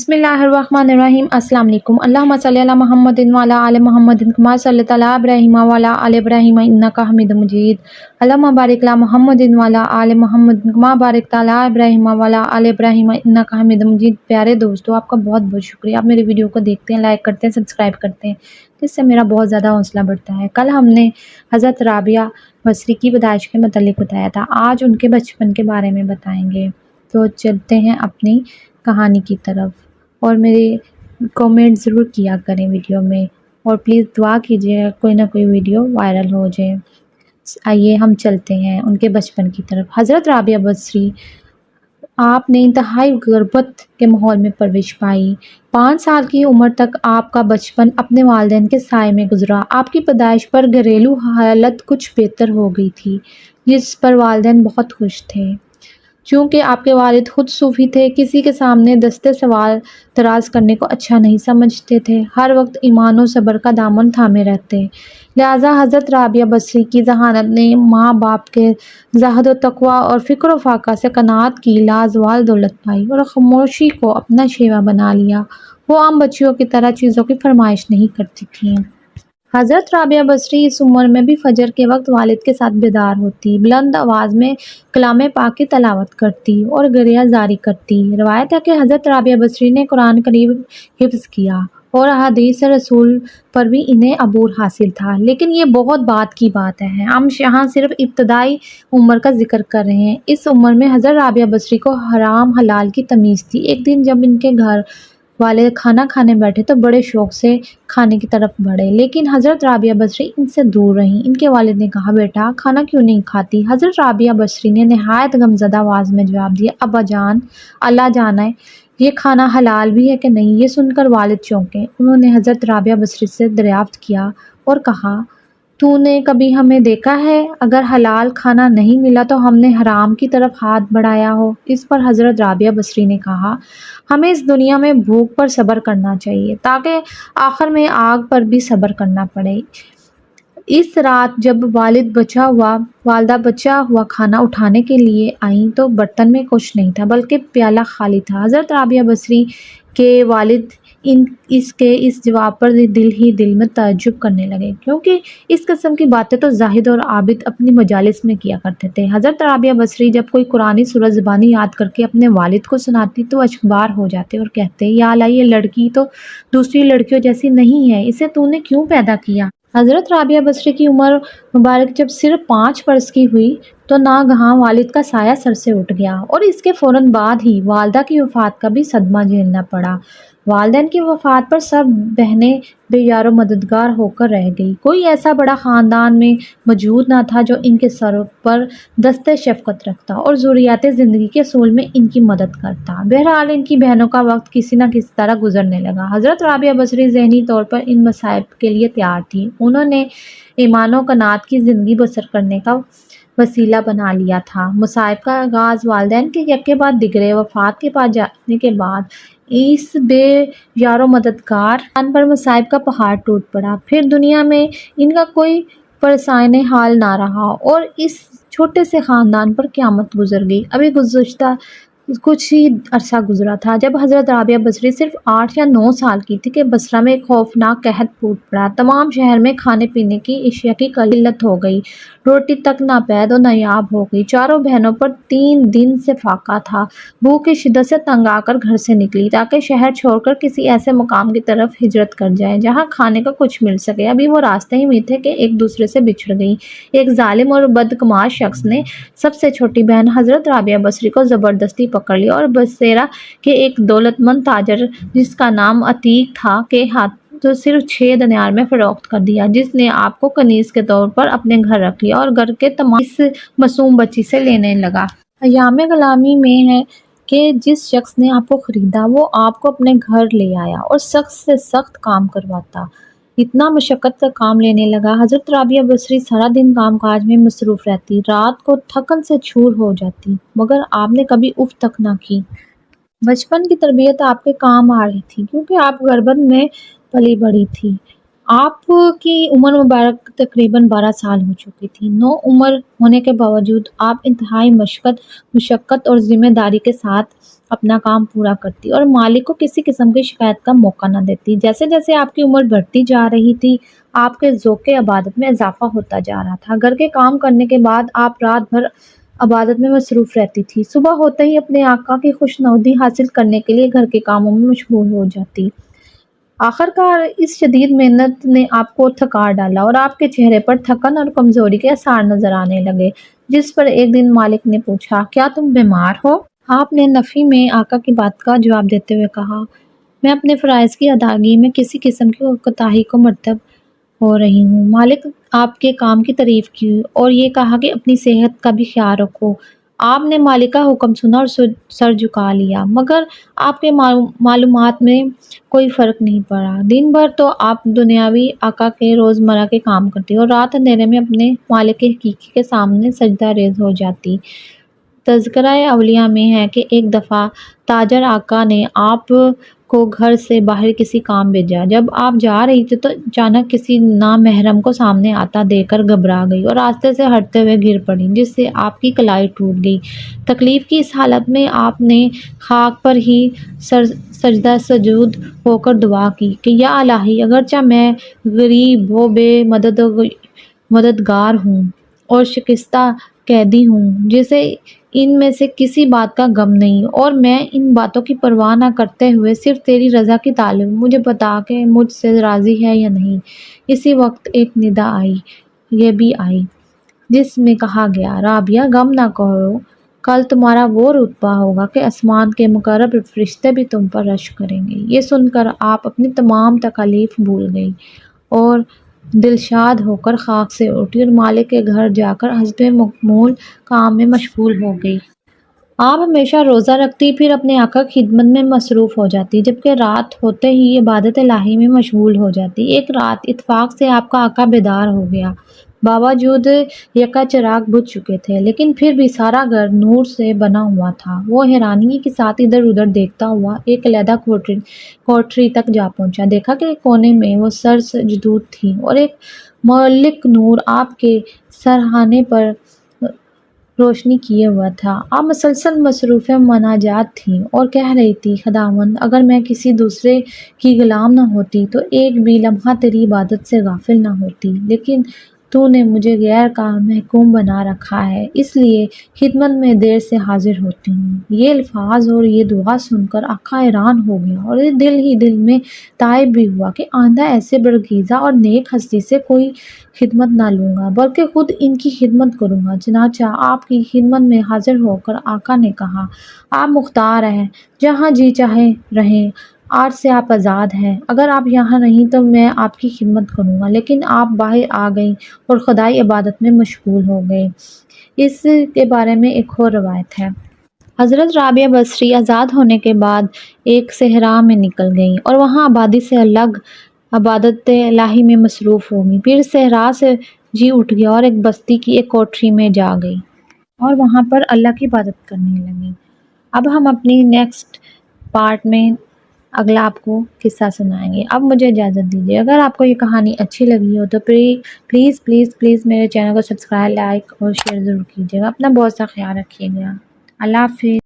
बिस्मिल्लाहिर्रहमानिर्रहीम। अस्सलाम वालेकुम। अल्लाहुम्मा सल्लि अला मुहम्मदिन व अला आलि मुहम्मदिन कमा सल्लैता अला इब्राहीम व अला आलि इब्राहीम इन्नका हमीदुम मजीद। अल्लाहुम्मा बारिक अला मुहम्मदिन व अला आलि मुहम्मदिन कमा बारकता अला इब्राहीम व अला आलि इब्राहीम इन्नका हमीदुम मजीद। प्यारे दोस्तों, आपका बहुत बहुत शुक्रिया। आप मेरे वीडियो को देखते हैं, लाइक करते हैं, सब्सक्राइब करते हैं, इससे मेरा बहुत ज़्यादा हौसला बढ़ता है। कल हमने हज़रत राबिया बसरी की पैदाइश के मतलब बताया था, आज उनके बचपन के बारे में बताएंगे। तो चलते हैं अपनी कहानी की तरफ, और मेरे कमेंट ज़रूर किया करें वीडियो में, और प्लीज़ दुआ कीजिए कोई ना कोई वीडियो वायरल हो जाए। आइए हम चलते हैं उनके बचपन की तरफ। हज़रत राबिया बसरी आपने इंतहाई गुर्बत के माहौल में परवरिश पाई। 5 साल की उम्र तक आपका बचपन अपने वालिदैन के साए में गुजरा। आपकी पैदाइश पर घरेलू हालत कुछ बेहतर हो गई थी, जिस पर वालिदैन बहुत खुश थे। चूँकि आपके वालिद खुद सूफ़ी थे, किसी के सामने दस्ते सवाल दराज़ करने को अच्छा नहीं समझते थे, हर वक्त ईमान और सब्र का दामन थामे रहते। लिहाजा हज़रत राबिया बसरी की ज़हानत ने माँ बाप के ज़हद व तक़वा और फ़िक्र व फ़ाक़ा से क़नाअत की लाज़वाल दौलत पाई और ख़ामोशी को अपना शेवा बना लिया। वो आम बच्चियों की तरह चीज़ों की फरमाइश नहीं करती थीं। हज़रत राबिया बसरी इस उम्र में भी फजर के वक्त वालिद के साथ बेदार होती, बुलंद आवाज़ में कलाम पाक की तलावत करती और गरिया जारी करती। रवायत है कि हज़रत राबिया बसरी ने कुरान करीम हिफ्ज़ किया और हदीस रसूल पर भी इन्हें अबूर हासिल था। लेकिन ये बहुत बात की बात है, हम यहाँ सिर्फ इब्तदाई उम्र का जिक्र कर रहे हैं। इस उम्र में हज़रत राबिया बसरी को हराम हलाल की तमीज़ थी। एक दिन जब इनके घर वाले खाना खाने बैठे तो बड़े शौक से खाने की तरफ बढ़े, लेकिन हज़रत राबिया बसरी इनसे दूर रहीं। इनके वालिद ने कहा, बेटा खाना क्यों नहीं खाती? हज़रत राबिया बसरी ने नहायत गमज़दा आवाज़ में जवाब दिया, अब्बा जान, अल्लाह जाने ये खाना हलाल भी है कि नहीं। ये सुनकर वालिद चौंके। उन्होंने हज़रत राबिया बसरी से दरियाफ्त किया और कहा, तूने कभी हमें देखा है अगर हलाल खाना नहीं मिला तो हमने हराम की तरफ हाथ बढ़ाया हो? इस पर हज़रत राबिया बसरी ने कहा, हमें इस दुनिया में भूख पर सब्र करना चाहिए ताकि आखिर में आग पर भी सब्र करना पड़े। इस रात जब वालिदा बचा हुआ खाना उठाने के लिए आईं तो बर्तन में कुछ नहीं था, बल्कि प्याला खाली था। हज़रत राबिया बसरी के वालिद इसके इस जवाब पर दिल में ताज्जुब करने लगे, क्योंकि इस किस्म की बातें तो जाहिद और आबिद अपनी मजालिस में किया करते थे। हज़रत राबिया बसरी जब कोई कुरानी सूरत ज़बानी याद करके अपने वालिद को सुनाती तो अशबार हो जाते और कहते, या अल्लाह, ये लड़की तो दूसरी लड़कियों जैसी नहीं है, इसे तूने क्यों पैदा किया? हज़रत राबिया बसरी की उम्र मुबारक जब सिर्फ 5 बरस की हुई तो नागहां वालिद का साया सर से उठ गया और इसके फ़ौरन बाद ही वालदा की वफ़ात का भी सदमा झेलना पड़ा। वालिदैन की वफ़ात पर सब बहनें बेयारो मददगार होकर रह गई। कोई ऐसा बड़ा ख़ानदान में मौजूद न था जो इनके सर पर दस्ते शफ़क़त रखता और ज़रूरियात ज़िंदगी के असूल में इनकी मदद करता। बहरहाल इनकी बहनों का वक्त किसी न किसी तरह गुजरने लगा। हज़रत राबिया बसरी ज़हनी तौर पर इन मसाइब के लिए तैयार थी। उन्होंने ईमान व क़नाअत की ज़िंदगी बसर करने का वसीला बना लिया था। मुसाइब का आगाज़ वालिदैन के यके बाद दिगरे वफ़ात के पास जाने के बाद इस बेयारो मददगार पर मुसाइब का पहाड़ टूट पड़ा। फिर दुनिया में इनका कोई परेशान हाल ना रहा और इस छोटे से ख़ानदान पर क़यामत गुजर गई। अभी गुज़श्ता कुछ ही अरसा गुजरा था जब हज़रत राबिया बसरी सिर्फ 8 या 9 साल की थी कि बसरा में एक खौफनाक कहत फूट पड़ा। तमाम शहर में खाने पीने की अशिया की किल्लत हो गई, रोटी तक नापैद और नायाब हो गई। चारों बहनों पर 3 दिन से फाका था। भूख की शिद्दत से तंग आकर घर से निकली ताकि शहर छोड़कर किसी ऐसे मुकाम की तरफ हिजरत कर जाए जहाँ खाने का कुछ मिल सके। अभी वो रास्ते ही में थे कि एक दूसरे से बिछड़ गई। एक जालिम और बदकमाश शख्स ने सबसे छोटी बहन हज़रत राबिया बसरी को ज़बरदस्ती पकड़ लिया और बसेरा के एक दौलतमंद ताजर जिसका नाम अतीक था के हाथ तो सिर्फ 6 दिनार में फ़रोख्त कर दिया, जिसने आपको कनीज़ के तौर पर अपने घर रख लिया और घर के तमाम इस मासूम बच्ची से लेने लगा। अयामे ग़ुलामी में है कि जिस शख्स ने आपको ख़रीदा वो आपको अपने घर ले आया और सख्त से सख्त काम करवाता, इतना मशक्क़त का काम लेने लगा। हज़रत राबिया बसरी सारा दिन काम काज में मसरूफ़ रहती, रात को थकन से चूर हो जाती, मगर आपने कभी उफ़ तक ना की। बचपन की तरबियत आपके काम आ रही थी क्योंकि आप गर्भन में पली बड़ी थी। आपकी उम्र मुबारक तकरीबन 12 साल हो चुकी थी। नौ उम्र होने के बावजूद आप इंतहाई मशक्क़त और ज़िम्मेदारी के साथ اپنا کام پورا کرتی اور مالک کو کسی قسم کی شکایت کا موقع نہ دیتی۔ جیسے جیسے آپ کی عمر بڑھتی جا رہی تھی، آپ کے ذوق عبادت میں اضافہ ہوتا جا رہا تھا۔ گھر کے کام کرنے کے بعد آپ رات بھر عبادت میں مصروف رہتی تھی۔ صبح ہوتے ہی اپنے آقا کی خوشنودی حاصل کرنے کے لیے گھر کے کاموں میں مشغول ہو جاتی۔ آخر کار اس شدید محنت نے آپ کو تھکا ڈالا اور آپ کے چہرے پر تھکن اور کمزوری کے آثار نظر آنے لگے، جس پر ایک دن مالک نے پوچھا، کیا تم بیمار ہو؟ آپ نے نفی میں آقا کی بات کا جواب دیتے ہوئے کہا، میں اپنے فرائض کی ادائیگی میں کسی قسم کی کوتاہی کو مرتکب ہو رہی ہوں۔ مالک آپ کے کام کی تعریف کی اور یہ کہا کہ اپنی صحت کا بھی خیال رکھو۔ آپ نے مالک کا حکم سنا اور سر جھکا لیا، مگر آپ کے معلومات میں کوئی فرق نہیں پڑا۔ دن بھر تو آپ دنیاوی آقا کے روزمرہ کے کام کرتی اور رات اندھیرے میں اپنے مالک حقیقی کے سامنے سجدہ ریز ہو جاتی۔ تذکرہ اولیاء میں ہے کہ ایک دفعہ تاجر آقا نے آپ کو گھر سے باہر کسی کام بھیجا۔ جب آپ جا رہی تھی تو اچانک کسی نامحرم کو سامنے آتا دیکھ کر گھبرا گئی اور راستے سے ہٹتے ہوئے گر پڑی، جس سے آپ کی کلائی ٹوٹ گئی۔ تکلیف کی اس حالت میں آپ نے خاک پر ہی سجدہ سجود ہو کر دعا کی کہ یا الہی، اگرچہ میں غریب و بے مددگار ہوں اور شکستہ قیدی ہوں جسے ان میں سے کسی بات کا غم نہیں، اور میں ان باتوں کی پرواہ نہ کرتے ہوئے صرف تیری رضا کی طالب ہوں، مجھے بتا کہ مجھ سے راضی ہے یا نہیں۔ اسی وقت ایک ندا آئی، یہ بھی آئی، جس میں کہا گیا، رابعہ غم نہ کرو، کل تمہارا وہ رتبہ ہوگا کہ آسمان کے مقرب فرشتے بھی تم پر رشک کریں گے۔ یہ سن کر آپ اپنی تمام تکالیف بھول گئی اور دلشاد ہو کر خاک سے اٹھی اور مالک کے گھر جا کر حسب معمول کام میں مشغول ہو گئی۔ آپ ہمیشہ روزہ رکھتی، پھر اپنے آقا کی خدمت میں مصروف ہو جاتی، جبکہ رات ہوتے ہی عبادت الہی میں مشغول ہو جاتی۔ ایک رات اتفاق سے آپ کا آقا بیدار ہو گیا۔ باوجود یکا چراغ بجھ چکے تھے، لیکن پھر بھی سارا گھر نور سے بنا ہوا تھا۔ وہ حیرانی کے ساتھ ادھر ادھر دیکھتا ہوا ایک علیحدہ کوٹری تک جا پہنچا۔ دیکھا کہ ایک کونے میں وہ سر سجدود تھی اور ایک معلق نور آپ کے سرہانے پر روشنی کیے ہوا تھا۔ آپ مسلسل مصروف مناجات تھیں اور کہہ رہی تھی، خداوند، اگر میں کسی دوسرے کی غلام نہ ہوتی تو ایک بھی لمحہ تیری عبادت سے غافل نہ ہوتی، لیکن تو نے مجھے غیر کا محکوم بنا رکھا ہے، اس لیے خدمت میں دیر سے حاضر ہوتی ہوں۔ یہ الفاظ اور یہ دعا سن کر آقا حیران ہو گیا اور دل ہی دل میں تائب بھی ہوا کہ آئندہ ایسے برگزیدہ اور نیک ہستی سے کوئی خدمت نہ لوں گا، بلکہ خود ان کی خدمت کروں گا۔ چنانچہ آپ کی خدمت میں حاضر ہو کر آقا نے کہا، آپ مختار ہیں، جہاں جی چاہے رہیں، آج سے آپ آزاد ہیں۔ اگر آپ یہاں نہیں تو میں آپ کی خدمت کروں گا، لیکن آپ باہر آ گئیں اور خدائی عبادت میں مشغول ہو گئیں۔ اس کے بارے میں ایک اور روایت ہے۔ حضرت رابعہ بصری آزاد ہونے کے بعد ایک صحرا میں نکل گئیں اور وہاں آبادی سے الگ عبادت الہی میں مصروف ہو گئیں۔ پھر صحرا سے جی اٹھ گیا اور ایک بستی کی ایک کوٹری میں جا گئی اور وہاں پر اللہ کی عبادت کرنے لگیں۔ اب ہم اپنی نیکسٹ پارٹ میں اگلا آپ کو قصہ سنائیں گے۔ اب مجھے اجازت دیجیے۔ اگر آپ کو یہ کہانی اچھی لگی ہو تو پلیز پلیز پلیز میرے چینل کو سبسکرائب، لائک اور شیئر ضرور کیجیے گا۔ اپنا بہت سا خیال رکھیے گا۔ اللہ حافظ۔